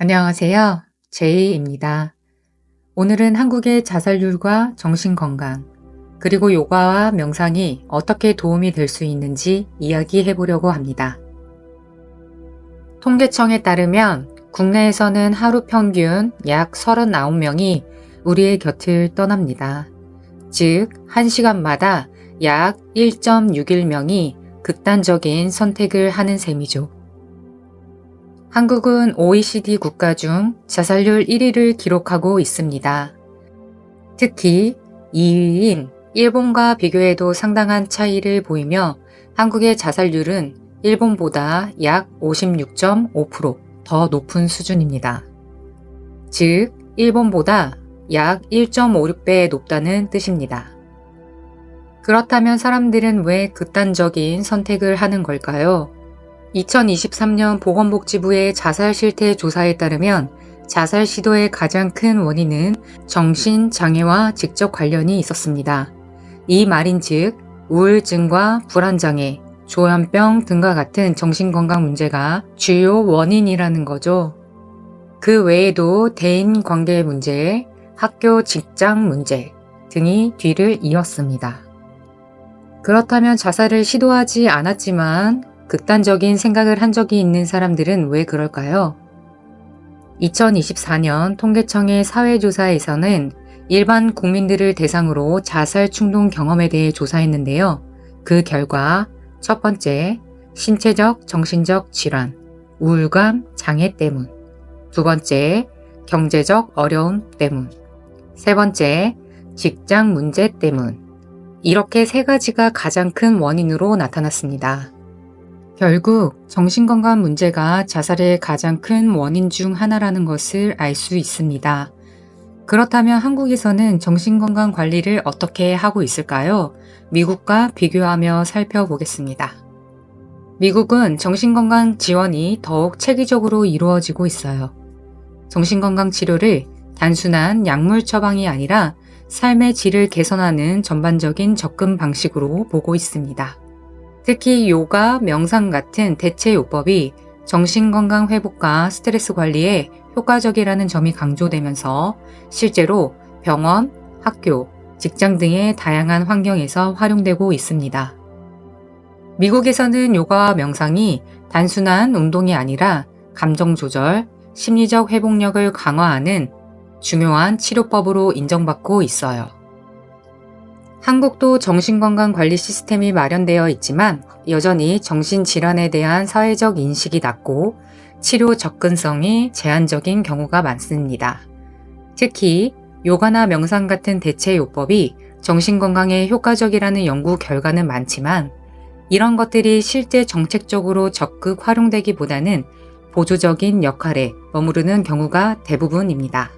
안녕하세요. 제이입니다. 오늘은 한국의 자살률과 정신건강, 그리고 요가와 명상이 어떻게 도움이 될 수 있는지 이야기해 보려고 합니다. 통계청에 따르면 국내에서는 하루 평균 약 39명이 우리의 곁을 떠납니다. 즉, 1시간마다 약 1.61명이 극단적인 선택을 하는 셈이죠. 한국은 OECD 국가 중 자살률 1위를 기록하고 있습니다. 특히 2위인 일본과 비교해도 상당한 차이를 보이며 한국의 자살률은 일본보다 약 56.5% 더 높은 수준입니다. 즉, 일본보다 약 1.56배 높다는 뜻입니다. 그렇다면 사람들은 왜 극단적인 선택을 하는 걸까요? 2023년 보건복지부의 자살 실태 조사에 따르면 자살 시도의 가장 큰 원인은 정신장애와 직접 관련이 있었습니다. 이 말인즉 우울증과 불안장애, 조현병 등과 같은 정신건강 문제가 주요 원인이라는 거죠. 그 외에도 대인관계 문제, 학교 직장 문제 등이 뒤를 이었습니다. 그렇다면 자살을 시도하지 않았지만 극단적인 생각을 한 적이 있는 사람들은 왜 그럴까요? 2024년 통계청의 사회조사에서는 일반 국민들을 대상으로 자살 충동 경험에 대해 조사했는데요. 그 결과 첫 번째, 신체적, 정신적 질환, 우울감, 장애 때문. 두 번째, 경제적 어려움 때문. 세 번째, 직장 문제 때문. 이렇게 세 가지가 가장 큰 원인으로 나타났습니다. 결국 정신건강 문제가 자살의 가장 큰 원인 중 하나라는 것을 알 수 있습니다. 그렇다면 한국에서는 정신건강 관리를 어떻게 하고 있을까요? 미국과 비교하며 살펴보겠습니다. 미국은 정신건강 지원이 더욱 체계적으로 이루어지고 있어요. 정신건강 치료를 단순한 약물 처방이 아니라 삶의 질을 개선하는 전반적인 접근 방식으로 보고 있습니다. 특히 요가, 명상 같은 대체요법이 정신건강 회복과 스트레스 관리에 효과적이라는 점이 강조되면서 실제로 병원, 학교, 직장 등의 다양한 환경에서 활용되고 있습니다. 미국에서는 요가와 명상이 단순한 운동이 아니라 감정 조절, 심리적 회복력을 강화하는 중요한 치료법으로 인정받고 있어요. 한국도 정신건강관리 시스템이 마련되어 있지만 여전히 정신질환에 대한 사회적 인식이 낮고 치료 접근성이 제한적인 경우가 많습니다. 특히 요가나 명상 같은 대체요법이 정신건강에 효과적이라는 연구 결과는 많지만 이런 것들이 실제 정책적으로 적극 활용되기보다는 보조적인 역할에 머무르는 경우가 대부분입니다.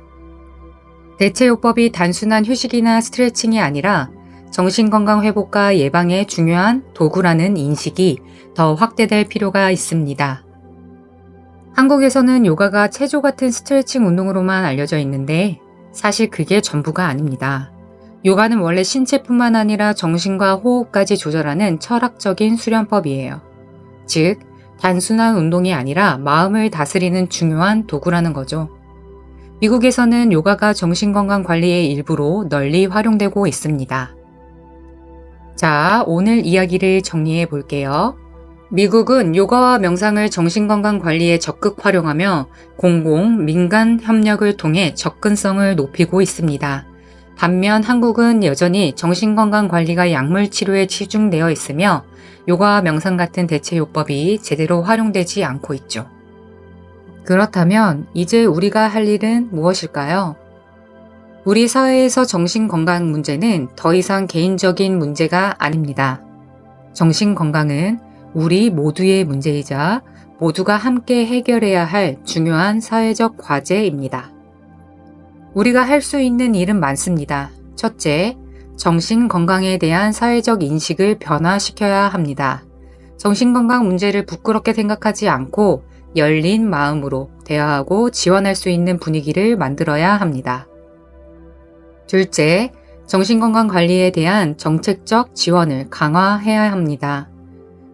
대체요법이 단순한 휴식이나 스트레칭이 아니라 정신건강 회복과 예방에 중요한 도구라는 인식이 더 확대될 필요가 있습니다. 한국에서는 요가가 체조 같은 스트레칭 운동으로만 알려져 있는데 사실 그게 전부가 아닙니다. 요가는 원래 신체뿐만 아니라 정신과 호흡까지 조절하는 철학적인 수련법이에요. 즉, 단순한 운동이 아니라 마음을 다스리는 중요한 도구라는 거죠. 미국에서는 요가가 정신건강 관리의 일부로 널리 활용되고 있습니다. 자, 오늘 이야기를 정리해 볼게요. 미국은 요가와 명상을 정신건강 관리에 적극 활용하며 공공, 민간 협력을 통해 접근성을 높이고 있습니다. 반면 한국은 여전히 정신건강 관리가 약물 치료에 치중되어 있으며 요가와 명상 같은 대체요법이 제대로 활용되지 않고 있죠. 그렇다면 이제 우리가 할 일은 무엇일까요? 우리 사회에서 정신건강 문제는 더 이상 개인적인 문제가 아닙니다. 정신건강은 우리 모두의 문제이자 모두가 함께 해결해야 할 중요한 사회적 과제입니다. 우리가 할 수 있는 일은 많습니다. 첫째, 정신건강에 대한 사회적 인식을 변화시켜야 합니다. 정신건강 문제를 부끄럽게 생각하지 않고 열린 마음으로 대화하고 지원할 수 있는 분위기를 만들어야 합니다. 둘째, 정신건강 관리에 대한 정책적 지원을 강화해야 합니다.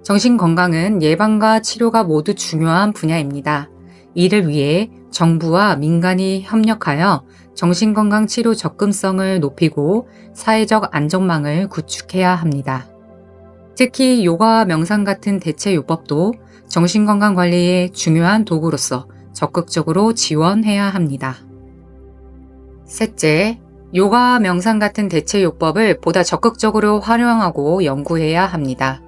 정신건강은 예방과 치료가 모두 중요한 분야입니다. 이를 위해 정부와 민간이 협력하여 정신건강 치료 접근성을 높이고 사회적 안전망을 구축해야 합니다. 특히 요가와 명상 같은 대체요법도 정신건강 관리의 중요한 도구로서 적극적으로 지원해야 합니다. 셋째, 요가와 명상 같은 대체요법을 보다 적극적으로 활용하고 연구해야 합니다.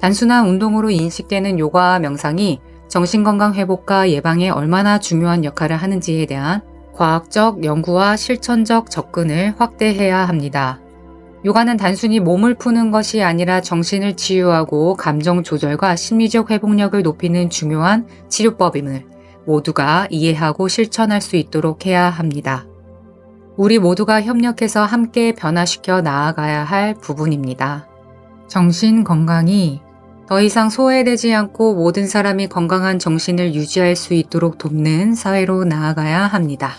단순한 운동으로 인식되는 요가와 명상이 정신건강 회복과 예방에 얼마나 중요한 역할을 하는지에 대한 과학적 연구와 실천적 접근을 확대해야 합니다. 요가는 단순히 몸을 푸는 것이 아니라 정신을 치유하고 감정 조절과 심리적 회복력을 높이는 중요한 치료법임을 모두가 이해하고 실천할 수 있도록 해야 합니다. 우리 모두가 협력해서 함께 변화시켜 나아가야 할 부분입니다. 정신 건강이 더 이상 소외되지 않고 모든 사람이 건강한 정신을 유지할 수 있도록 돕는 사회로 나아가야 합니다.